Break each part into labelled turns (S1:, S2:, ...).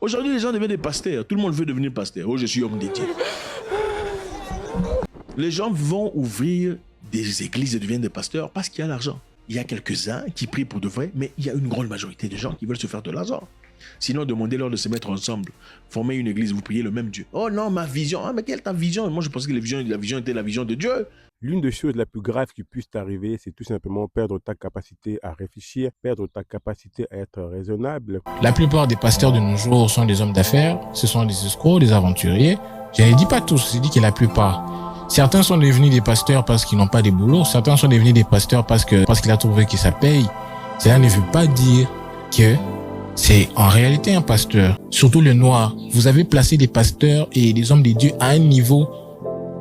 S1: Aujourd'hui, les gens deviennent des pasteurs. Tout le monde veut devenir pasteur. Oh, je suis homme de Dieu. Les gens vont ouvrir des églises et deviennent des pasteurs parce qu'il y a l'argent. Il y a quelques-uns qui prient pour de vrai, mais il y a une grande majorité de gens qui veulent se faire de l'argent. Sinon, demandez-leur de se mettre ensemble, former une église, vous priez le même Dieu. Oh non, ma vision. Ah, mais quelle est ta vision? Moi, je pensais que la vision était la vision de Dieu.
S2: L'une des choses les plus graves qui puissent t'arriver, c'est tout simplement perdre ta capacité à réfléchir, perdre ta capacité à être raisonnable.
S3: La plupart des pasteurs de nos jours sont des hommes d'affaires, ce sont des escrocs, des aventuriers. Je ne dis pas tous, je dis que la plupart. Certains sont devenus des pasteurs parce qu'ils n'ont pas de boulot, certains sont devenus des pasteurs parce qu'il a trouvé que ça paye. Cela ne veut pas dire que c'est en réalité un pasteur. Surtout le noir. Vous avez placé des pasteurs et des hommes de Dieu à un niveau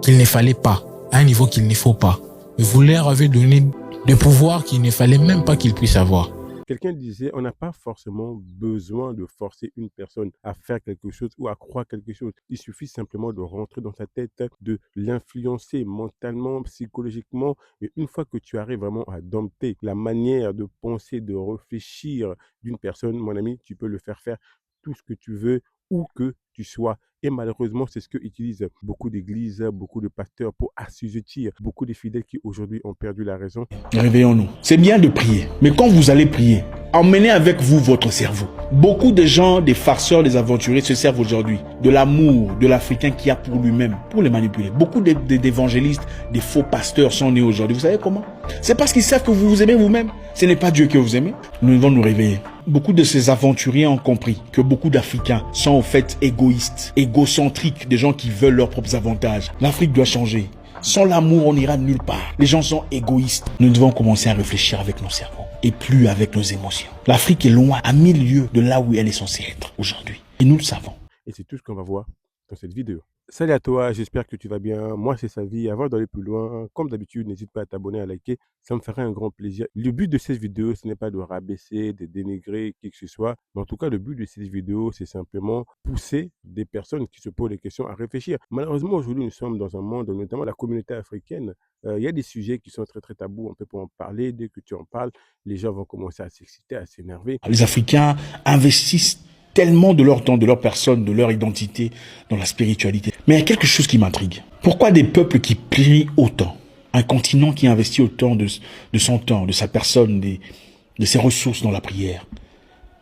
S3: qu'il ne fallait pas, à un niveau qu'il ne faut pas. Vous leur avez donné des pouvoirs qu'il ne fallait même pas qu'ils puissent avoir.
S2: Quelqu'un disait, on n'a pas forcément besoin de forcer une personne à faire quelque chose ou à croire quelque chose. Il suffit simplement de rentrer dans sa tête, de l'influencer mentalement, psychologiquement. Et une fois que tu arrives vraiment à dompter la manière de penser, de réfléchir d'une personne, mon ami, tu peux le faire tout ce que tu veux, où que tu sois. Et malheureusement, c'est ce que utilisent beaucoup d'églises, beaucoup de pasteurs pour assujettir beaucoup de fidèles qui aujourd'hui ont perdu la raison.
S1: Réveillons-nous. C'est bien de prier, mais quand vous allez prier, emmenez avec vous votre cerveau. Beaucoup de gens, des farceurs, des aventuriers se servent aujourd'hui de l'amour de l'Africain qui a pour lui-même, pour les manipuler. Beaucoup d'évangélistes, des faux pasteurs sont nés aujourd'hui. Vous savez comment? C'est parce qu'ils savent que vous vous aimez vous-même. Ce n'est pas Dieu que vous aimez. Nous devons nous réveiller. Beaucoup de ces aventuriers ont compris que beaucoup d'Africains sont au fait égoïstes, égocentriques, des gens qui veulent leurs propres avantages. L'Afrique doit changer. Sans l'amour, on n'ira nulle part. Les gens sont égoïstes. Nous devons commencer à réfléchir avec nos cerveaux et plus avec nos émotions. L'Afrique est loin, à 1000 lieues de là où elle est censée être aujourd'hui. Et nous le savons.
S2: Et c'est tout ce qu'on va voir dans cette vidéo. Salut à toi, j'espère que tu vas bien. Moi, c'est Savi. Avant d'aller plus loin, comme d'habitude, n'hésite pas à t'abonner, à liker. Ça me ferait un grand plaisir. Le but de cette vidéo, ce n'est pas de rabaisser, de dénigrer qui que ce soit. Mais en tout cas, le but de cette vidéo, c'est simplement pousser des personnes qui se posent des questions à réfléchir. Malheureusement, aujourd'hui, nous sommes dans un monde, notamment la communauté africaine. Il y a des sujets qui sont très, très tabous. On peut pas en parler. Dès que tu en parles, les gens vont commencer à s'exciter, à s'énerver.
S1: Les Africains investissent tellement de leur temps, de leur personne, de leur identité dans la spiritualité. Mais il y a quelque chose qui m'intrigue. Pourquoi des peuples qui prient autant, un continent qui investit autant de son temps, de sa personne, de ses ressources dans la prière,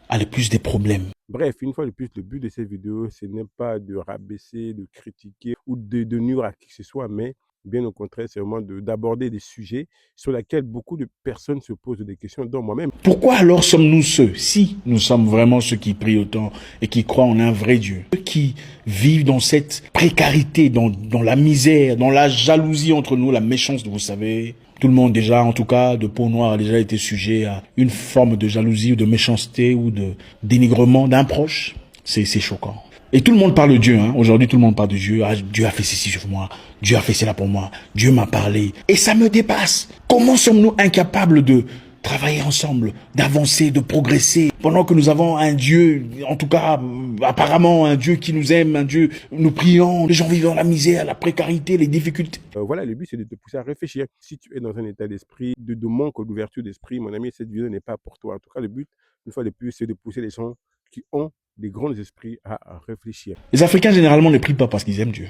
S1: a le plus des problèmes?
S2: Bref, une fois de plus, le but de cette vidéo, ce n'est pas de rabaisser, de critiquer ou de nuire à qui que ce soit, mais bien au contraire, c'est vraiment d'aborder des sujets sur lesquels beaucoup de personnes se posent des questions, dont moi-même.
S1: Pourquoi alors sommes-nous ceux, si nous sommes vraiment ceux qui prient autant et qui croient en un vrai Dieu, ceux qui vivent dans cette précarité, dans la misère, dans la jalousie entre nous, la méchanceté, vous savez, tout le monde déjà, en tout cas, de peau noire, a déjà été sujet à une forme de jalousie ou de méchanceté ou de dénigrement d'un proche. C'est choquant. Et tout le monde parle de Dieu, hein. Aujourd'hui, tout le monde parle de Dieu. Ah, Dieu a fait ceci pour moi. Dieu a fait cela pour moi. Dieu m'a parlé. Et ça me dépasse. Comment sommes-nous incapables de travailler ensemble, d'avancer, de progresser, pendant que nous avons un Dieu, en tout cas, apparemment, un Dieu qui nous aime, un Dieu, nous prions, les gens vivent dans la misère, la précarité, les difficultés.
S2: Voilà, le but, c'est de te pousser à réfléchir. Si tu es dans un état d'esprit, de manque d'ouverture d'esprit, mon ami, cette vidéo n'est pas pour toi. En tout cas, le but, une fois de plus, c'est de pousser les gens qui ont des grands esprits à réfléchir.
S1: Les Africains, généralement, ne prient pas parce qu'ils aiment Dieu.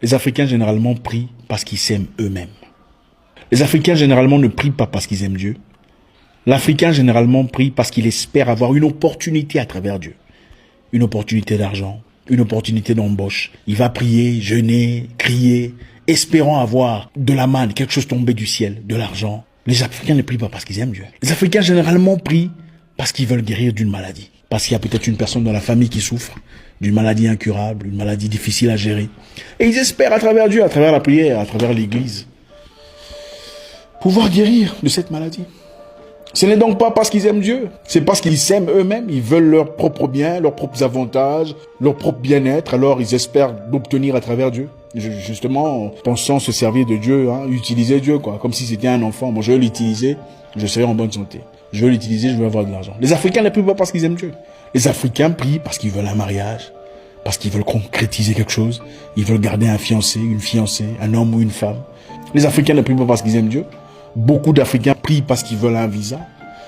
S1: Les Africains, généralement, prient parce qu'ils s'aiment eux-mêmes. Les Africains, généralement, ne prient pas parce qu'ils aiment Dieu. L'Africain, généralement, prie parce qu'il espère avoir une opportunité à travers Dieu. Une opportunité d'argent, une opportunité d'embauche. Il va prier, jeûner, crier, espérant avoir de la manne, quelque chose tombé du ciel, de l'argent. Les Africains ne prient pas parce qu'ils aiment Dieu. Les Africains, généralement, prient parce qu'ils veulent guérir d'une maladie. Parce qu'il y a peut-être une personne dans la famille qui souffre d'une maladie incurable, une maladie difficile à gérer. Et ils espèrent à travers Dieu, à travers la prière, à travers l'église, pouvoir guérir de cette maladie. Ce n'est donc pas parce qu'ils aiment Dieu, c'est parce qu'ils s'aiment eux-mêmes, ils veulent leur propre bien, leurs propres avantages, leur propre bien-être, alors ils espèrent l'obtenir à travers Dieu. Justement, pensant se servir de Dieu, hein, utiliser Dieu, quoi, comme si c'était un enfant. Bon, je vais l'utiliser, je serai en bonne santé. Je vais l'utiliser, je vais avoir de l'argent. Les Africains ne prient pas parce qu'ils aiment Dieu. Les Africains prient parce qu'ils veulent un mariage, parce qu'ils veulent concrétiser quelque chose. Ils veulent garder un fiancé, une fiancée, un homme ou une femme. Les Africains ne prient pas parce qu'ils aiment Dieu. Beaucoup d'Africains prient parce qu'ils veulent un visa.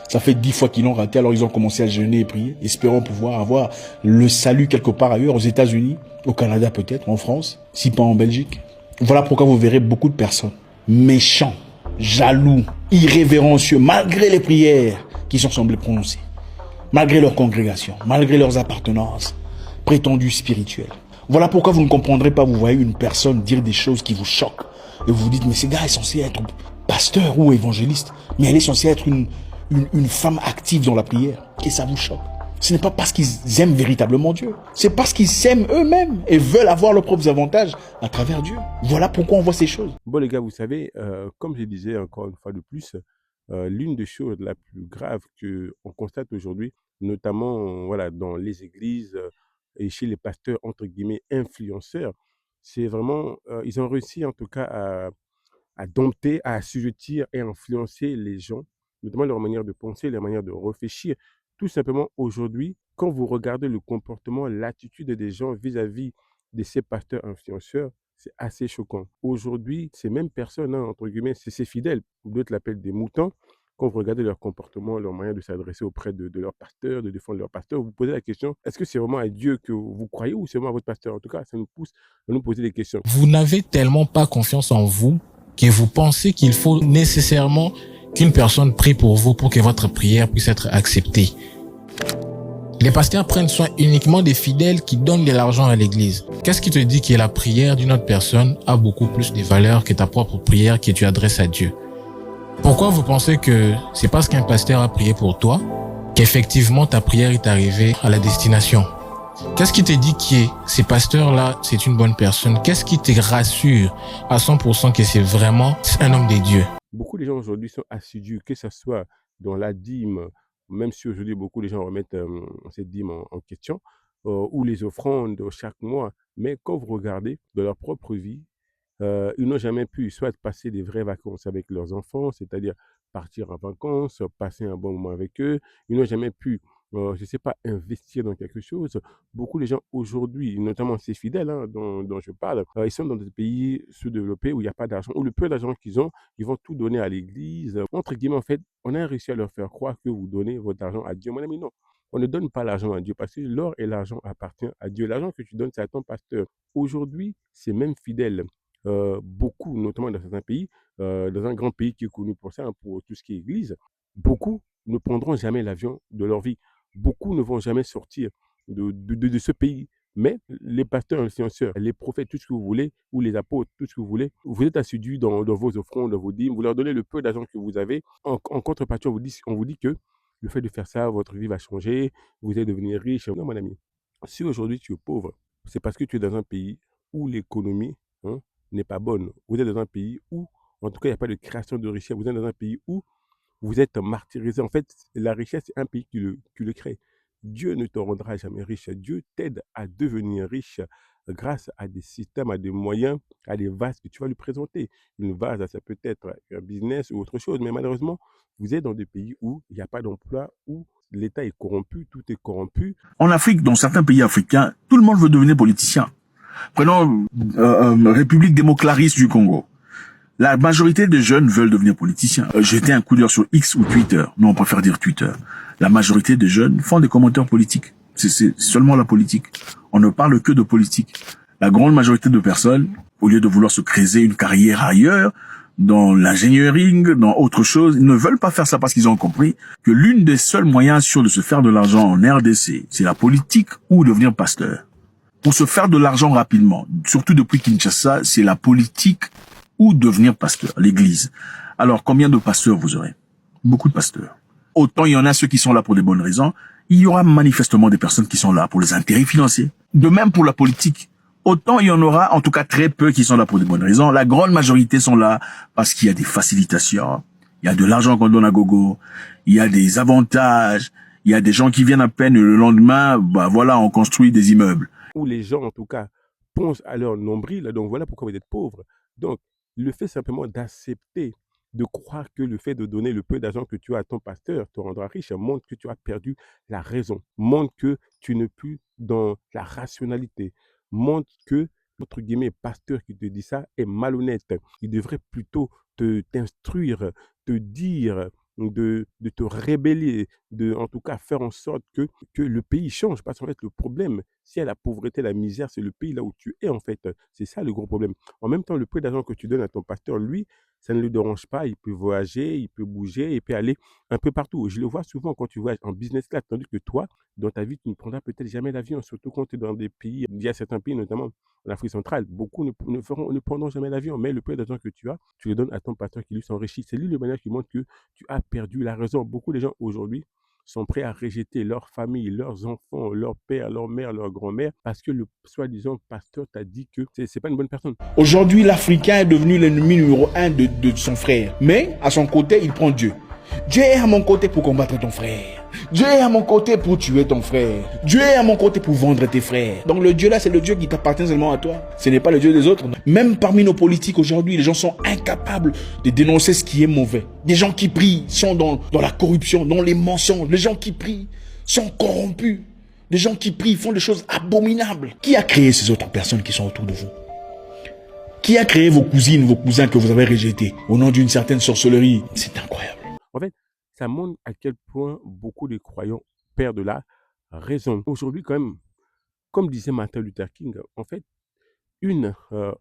S1: Ça fait 10 fois qu'ils l'ont raté, alors ils ont commencé à jeûner et prier, espérant pouvoir avoir le salut quelque part ailleurs, aux États-Unis, au Canada peut-être, en France, si pas en Belgique. Voilà pourquoi vous verrez beaucoup de personnes méchants, jaloux, irrévérencieux, malgré les prières qui sont semblées prononcées, malgré leur congrégation, malgré leurs appartenances prétendues spirituelles. Voilà pourquoi vous ne comprendrez pas, vous voyez une personne dire des choses qui vous choquent, et vous vous dites, mais ce gars est censé être pasteur ou évangéliste, mais elle est censée être une femme active dans la prière, et ça vous choque. Ce n'est pas parce qu'ils aiment véritablement Dieu, c'est parce qu'ils s'aiment eux-mêmes et veulent avoir leurs propres avantages à travers Dieu. Voilà pourquoi on voit ces choses.
S2: Bon, les gars, vous savez, comme je disais encore une fois de plus, l'une des choses la plus graves qu'on constate aujourd'hui, notamment voilà, dans les églises et chez les pasteurs, entre guillemets, influenceurs, c'est vraiment, ils ont réussi en tout cas à dompter, à assujettir et à influencer les gens, notamment leur manière de penser, leur manière de réfléchir. Tout simplement, aujourd'hui, quand vous regardez le comportement, l'attitude des gens vis-à-vis de ces pasteurs influenceurs, c'est assez choquant. Aujourd'hui, ces mêmes personnes, hein, entre guillemets, c'est ces fidèles, d'autres l'appellent des moutons, quand vous regardez leur comportement, leur manière de s'adresser auprès de leur pasteur, de défendre leur pasteur, vous vous posez la question, est-ce que c'est vraiment à Dieu que vous croyez ou c'est vraiment à votre pasteur? En tout cas, ça nous pousse à nous poser des questions.
S3: Vous n'avez tellement pas confiance en vous que vous pensez qu'il faut nécessairement qu'une personne prie pour vous pour que votre prière puisse être acceptée. Les pasteurs prennent soin uniquement des fidèles qui donnent de l'argent à l'église. Qu'est-ce qui te dit que la prière d'une autre personne a beaucoup plus de valeur que ta propre prière que tu adresses à Dieu? Pourquoi vous pensez que c'est parce qu'un pasteur a prié pour toi qu'effectivement ta prière est arrivée à la destination? Qu'est-ce qui te dit que ces pasteurs-là, c'est une bonne personne? Qu'est-ce qui te rassure à 100% que c'est vraiment un homme de Dieu?
S2: Beaucoup de gens aujourd'hui sont assidus, que ce soit dans la dîme, même si aujourd'hui beaucoup de gens remettent cette dîme en question, ou les offrandes chaque mois. Mais quand vous regardez dans leur propre vie, ils n'ont jamais pu soit passer des vraies vacances avec leurs enfants, c'est-à-dire partir en vacances, passer un bon moment avec eux. Ils n'ont jamais pu, je ne sais pas, investir dans quelque chose. Beaucoup de gens aujourd'hui, notamment ces fidèles hein, dont je parle, ils sont dans des pays sous-développés où il n'y a pas d'argent, où le peu d'argent qu'ils ont, ils vont tout donner à l'église. Entre guillemets, en fait, on a réussi à leur faire croire que vous donnez votre argent à Dieu. Mon ami, non. On ne donne pas l'argent à Dieu parce que l'or et l'argent appartiennent à Dieu. L'argent que tu donnes, c'est à ton pasteur. Aujourd'hui, ces mêmes fidèles, beaucoup, notamment dans certains pays, dans un grand pays qui est connu pour ça, hein, pour tout ce qui est église, beaucoup ne prendront jamais l'avion de leur vie. Beaucoup ne vont jamais sortir de ce pays. Mais les pasteurs influenceurs, les prophètes, tout ce que vous voulez, ou les apôtres, tout ce que vous voulez, vous êtes assidus dans vos offrandes, dans vos dîmes, vous leur donnez le peu d'argent que vous avez. En contrepartie, on vous dit que le fait de faire ça, votre vie va changer, vous allez devenir riche. Non, mon ami, si aujourd'hui tu es pauvre, c'est parce que tu es dans un pays où l'économie hein, n'est pas bonne. Vous êtes dans un pays où, en tout cas, il n'y a pas de création de richesse. Vous êtes dans un pays où vous êtes martyrisé. En fait, la richesse, c'est un pays qui le crée. Dieu ne te rendra jamais riche. Dieu t'aide à devenir riche grâce à des systèmes, à des moyens, à des vases que tu vas lui présenter. Une vase, ça peut être un business ou autre chose. Mais malheureusement, vous êtes dans des pays où il n'y a pas d'emploi, où l'État est corrompu, tout est corrompu.
S1: En Afrique, dans certains pays africains, tout le monde veut devenir politicien. Prenons République démocratiste du Congo. La majorité des jeunes veulent devenir politiciens. Jetez un coup d'œil sur X ou Twitter. Non, on préfère dire Twitter. La majorité des jeunes font des commentaires politiques. C'est seulement la politique. On ne parle que de politique. La grande majorité de personnes, au lieu de vouloir se créer une carrière ailleurs, dans l'ingénierie, dans autre chose, ils ne veulent pas faire ça parce qu'ils ont compris que l'une des seuls moyens sûrs de se faire de l'argent en RDC, c'est la politique ou devenir pasteur. Pour se faire de l'argent rapidement, surtout depuis Kinshasa, c'est la politique ou devenir pasteur, l'église. Alors, combien de pasteurs vous aurez? Beaucoup de pasteurs. Autant il y en a ceux qui sont là pour des bonnes raisons, il y aura manifestement des personnes qui sont là pour les intérêts financiers. De même pour la politique. Autant il y en aura, en tout cas très peu qui sont là pour des bonnes raisons. La grande majorité sont là parce qu'il y a des facilitations, il y a de l'argent qu'on donne à gogo, il y a des avantages, il y a des gens qui viennent à peine le lendemain, bah voilà, on construit des immeubles.
S2: Où les gens, en tout cas, pensent à leur nombril. Donc voilà pourquoi vous êtes pauvre. Donc, le fait simplement d'accepter, de croire que le fait de donner le peu d'argent que tu as à ton pasteur te rendra riche, montre que tu as perdu la raison, montre que tu n'es plus dans la rationalité, montre que, entre guillemets, pasteur qui te dit ça est malhonnête. Il devrait plutôt t'instruire, te dire de te rébeller, en tout cas faire en sorte que le pays change. Parce qu'en fait, le problème, s'il y a la pauvreté, la misère, c'est le pays là où tu es en fait. C'est ça le gros problème. En même temps, le peu d'argent que tu donnes à ton pasteur, lui, ça ne le dérange pas. Il peut voyager, il peut bouger, il peut aller un peu partout. Je le vois souvent quand tu voyages en business class, tandis que toi, dans ta vie, tu ne prendras peut-être jamais l'avion, surtout quand tu es dans des pays, il y a certains pays, notamment en Afrique centrale, beaucoup ne prendront jamais l'avion, mais le peu d'argent que tu as, tu le donnes à ton pasteur qui lui s'enrichit. C'est lui le manière qui montre que tu as perdu la raison. Beaucoup de gens aujourd'hui sont prêts à rejeter leur famille, leurs enfants, leur père, leur mère, leur grand-mère, parce que le soi-disant pasteur t'a dit que c'est pas une bonne personne.
S1: Aujourd'hui, l'Africain est devenu l'ennemi numéro un de son frère. Mais à son côté, il prend Dieu. Dieu est à mon côté pour combattre ton frère. Dieu est à mon côté pour tuer ton frère. Dieu est à mon côté pour vendre tes frères. Donc le Dieu là, c'est le Dieu qui t'appartient seulement à toi. Ce n'est pas le Dieu des autres. Même parmi nos politiques aujourd'hui, les gens sont incapables de dénoncer ce qui est mauvais. Des gens qui prient sont dans la corruption, dans les mensonges. Les gens qui prient sont corrompus. Les gens qui prient font des choses abominables. Qui a créé ces autres personnes qui sont autour de vous? Qui a créé vos cousines, vos cousins que vous avez rejetés au nom d'une certaine sorcellerie? C'est incroyable.
S2: En fait, ça montre à quel point beaucoup de croyants perdent la raison. Aujourd'hui, quand même, comme disait Martin Luther King, en fait, une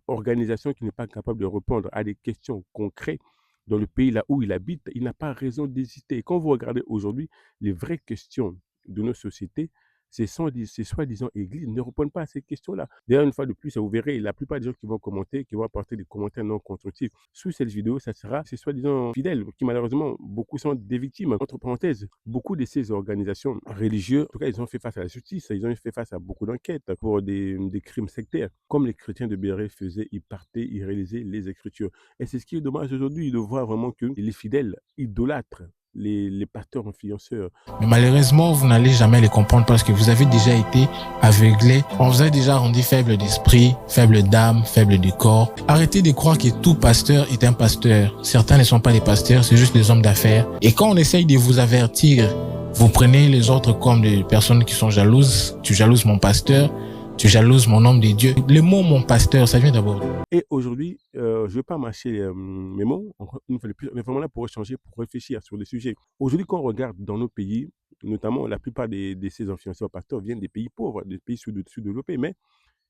S2: organisation qui n'est pas capable de répondre à des questions concrètes dans le pays là où il habite, il n'a pas raison d'hésiter. Et quand vous regardez aujourd'hui, les vraies questions de nos sociétés, ces soi-disant églises ne répondent pas à ces questions-là. D'ailleurs, une fois de plus, vous verrez, la plupart des gens qui vont commenter, qui vont apporter des commentaires non constructifs sous cette vidéo, ça sera ces soi-disant fidèles, qui malheureusement, beaucoup sont des victimes. Entre parenthèses, beaucoup de ces organisations religieuses, en tout cas, ils ont fait face à la justice, ils ont fait face à beaucoup d'enquêtes pour des crimes sectaires. Comme les chrétiens de Béret faisaient, ils partaient, ils réalisaient les Écritures. Et c'est ce qui est dommage aujourd'hui, de voir vraiment que les fidèles idolâtrent les pasteurs influenceurs.
S3: Mais malheureusement, vous n'allez jamais les comprendre parce que vous avez déjà été aveuglés. On vous a déjà rendu faible d'esprit, faible d'âme, faible de corps. Arrêtez de croire que tout pasteur est un pasteur. Certains ne sont pas des pasteurs, c'est juste des hommes d'affaires. Et quand on essaye de vous avertir, vous prenez les autres comme des personnes qui sont jalouses. Tu jalouses mon pasteur, tu jalouses mon homme de Dieu. Le mot mon pasteur, ça vient d'abord.
S2: Et aujourd'hui, je ne veux pas mâcher mes mots, une fois de plus, on est vraiment là pour échanger, pour réfléchir sur des sujets. Aujourd'hui, quand on regarde dans nos pays, notamment la plupart de ces influenceurs pasteurs viennent des pays pauvres, des pays sous-développés, mais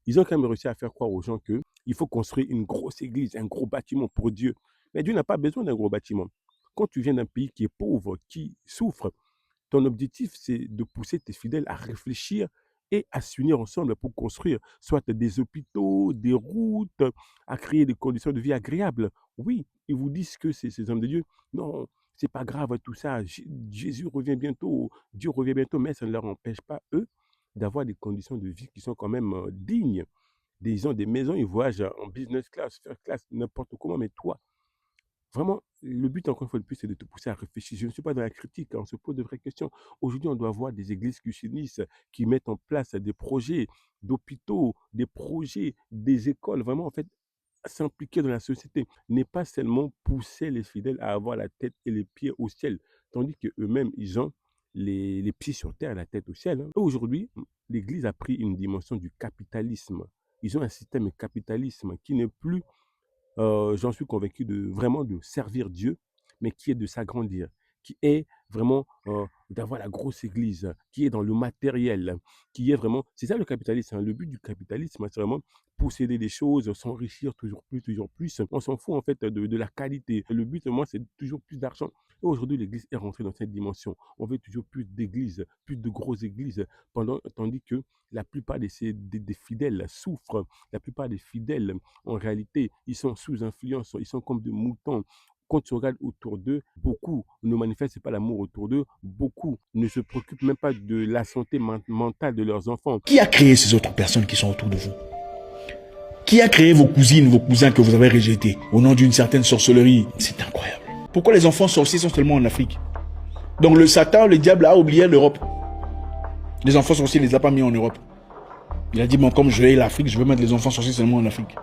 S2: ils ont quand même réussi à faire croire aux gens qu'il faut construire une grosse église, un gros bâtiment pour Dieu. Mais Dieu n'a pas besoin d'un gros bâtiment. Quand tu viens d'un pays qui est pauvre, qui souffre, ton objectif, c'est de pousser tes fidèles à réfléchir et à s'unir ensemble pour construire soit des hôpitaux, des routes, à créer des conditions de vie agréables. Oui, ils vous disent que c'est ces hommes de Dieu. Non, c'est pas grave tout ça. Jésus revient bientôt, Dieu revient bientôt, mais ça ne leur empêche pas, eux, d'avoir des conditions de vie qui sont quand même dignes. Ils ont des maisons, ils voyagent en business class, first class, n'importe comment, mais toi, vraiment, le but, encore une fois de plus, c'est de te pousser à réfléchir. Je ne suis pas dans la critique, on se pose de vraies questions. Aujourd'hui, on doit voir des églises qui s'unissent, qui mettent en place des projets d'hôpitaux, des projets, des écoles, vraiment, en fait, s'impliquer dans la société. N'est pas seulement pousser les fidèles à avoir la tête et les pieds au ciel, tandis qu'eux-mêmes, ils ont les pieds sur terre, la tête au ciel. Aujourd'hui, l'Église a pris une dimension du capitalisme. Ils ont un système capitalisme qui n'est plus j'en suis convaincu vraiment de servir Dieu, mais qui est de s'agrandir, qui est vraiment d'avoir la grosse église, qui est dans le matériel, qui est vraiment... C'est ça le capitalisme. Le but du capitalisme, c'est vraiment posséder des choses, s'enrichir toujours plus, toujours plus. On s'en fout en fait de la qualité. Le but, moi, c'est toujours plus d'argent. Et aujourd'hui, l'église est rentrée dans cette dimension. On veut toujours plus d'églises, plus de grosses églises, tandis que la plupart des fidèles souffrent. La plupart des fidèles, en réalité, ils sont sous influence, ils sont comme des moutons. Quand tu regardes autour d'eux, beaucoup ne manifestent pas l'amour autour d'eux, beaucoup ne se préoccupent même pas de la santé mentale de leurs enfants.
S1: Qui a créé ces autres personnes qui sont autour de vous? Qui a créé vos cousines, vos cousins que vous avez rejetés au nom d'une certaine sorcellerie? C'est incroyable. Pourquoi les enfants sorciers sont seulement en Afrique? Donc le Satan, le diable a oublié l'Europe. Les enfants sorciers ne les a pas mis en Europe. Il a dit, bon, comme je hais l'Afrique, je veux mettre les enfants sorciers seulement en Afrique.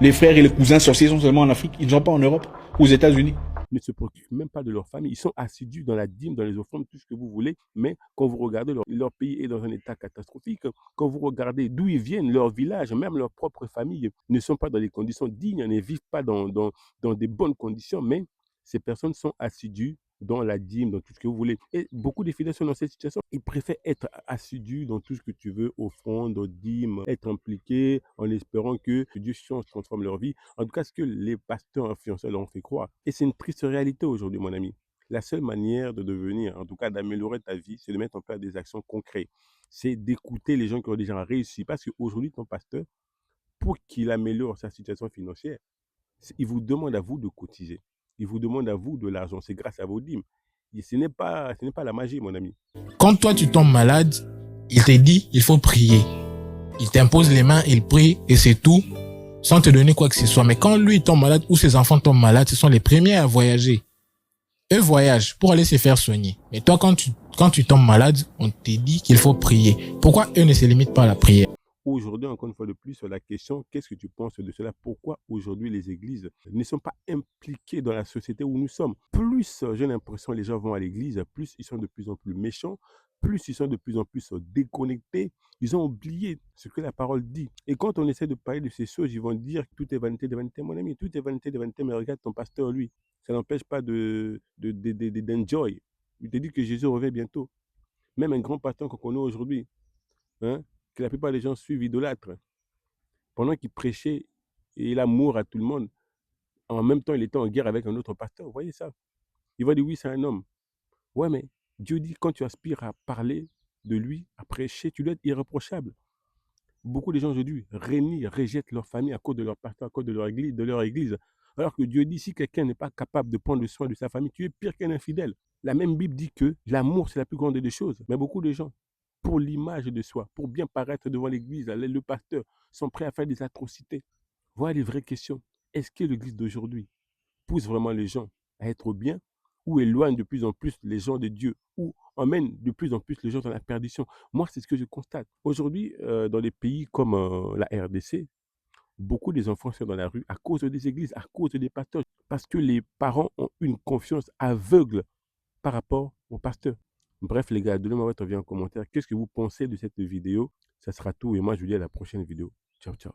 S1: Les frères et les cousins sorciers sont seulement en Afrique. Ils ne sont pas en Europe, aux États-Unis.
S2: Ils ne se préoccupent même pas de leur famille. Ils sont assidus dans la dîme, dans les offrandes, tout ce que vous voulez. Mais quand vous regardez, leur pays est dans un état catastrophique. Quand vous regardez d'où ils viennent, leur village, même leur propre famille, ne sont pas dans des conditions dignes, ne vivent pas dans des bonnes conditions. Mais ces personnes sont assidues dans la dîme, dans tout ce que vous voulez. Et beaucoup de fidèles sont dans cette situation. Ils préfèrent être assidus dans tout ce que tu veux, offrande, dîme, être impliqués en espérant que Dieu change, transforme leur vie. En tout cas, ce que les pasteurs influenceurs leur ont fait croire. Et c'est une triste réalité aujourd'hui, mon ami. La seule manière de devenir, en tout cas d'améliorer ta vie, c'est de mettre en place des actions concrètes. C'est d'écouter les gens qui ont déjà réussi. Parce qu'aujourd'hui, ton pasteur, pour qu'il améliore sa situation financière, il vous demande à vous de cotiser. Il vous demande à vous de l'argent. C'est grâce à vos dîmes. Et ce n'est pas la magie, mon ami.
S3: Quand toi, tu tombes malade, il te dit, il faut prier. Il t'impose les mains, il prie et c'est tout, sans te donner quoi que ce soit. Mais quand lui tombe malade ou ses enfants tombent malades, ce sont les premiers à voyager. Eux voyagent pour aller se faire soigner. Mais toi, quand tu tombes malade, on te dit qu'il faut prier. Pourquoi eux ne se limitent pas à la prière?
S2: Aujourd'hui, encore une fois de plus, sur la question, qu'est-ce que tu penses de cela? Pourquoi aujourd'hui les églises ne sont pas impliquées dans la société où nous sommes? Plus j'ai l'impression les gens vont à l'église, plus ils sont de plus en plus méchants, plus ils sont de plus en plus déconnectés. Ils ont oublié ce que la parole dit. Et quand on essaie de parler de ces choses, ils vont dire que tout est vanité de vanité, mon ami. Tout est vanité de vanité, mais regarde ton pasteur, lui. Ça n'empêche pas d'enjoy. Il te dit que Jésus revient bientôt. Même un grand pasteur qu'on connaît aujourd'hui, hein, que la plupart des gens suivent idolâtres. Pendant qu'il prêchait et l'amour à tout le monde, en même temps, il était en guerre avec un autre pasteur. Vous voyez ça? Il va dire oui, c'est un homme. Ouais, mais Dieu dit quand tu aspires à parler de lui, à prêcher, tu dois être irréprochable. Beaucoup de gens aujourd'hui renient, rejettent leur famille à cause de leur pasteur, à cause de leur église. Alors que Dieu dit si quelqu'un n'est pas capable de prendre soin de sa famille, tu es pire qu'un infidèle. La même Bible dit que l'amour, c'est la plus grande des choses. Mais beaucoup de gens, pour l'image de soi, pour bien paraître devant l'église, le pasteur, sont prêts à faire des atrocités. Voilà les vraies questions. Est-ce que l'église d'aujourd'hui pousse vraiment les gens à être bien ou éloigne de plus en plus les gens de Dieu ou emmène de plus en plus les gens dans la perdition? Moi, c'est ce que je constate. Aujourd'hui, dans les pays comme la RDC, beaucoup des enfants sont dans la rue à cause des églises, à cause des pasteurs, parce que les parents ont une confiance aveugle par rapport au pasteur. Bref, les gars, donnez-moi votre avis en commentaire. Qu'est-ce que vous pensez de cette vidéo? Ça sera tout et moi, je vous dis à la prochaine vidéo. Ciao, ciao.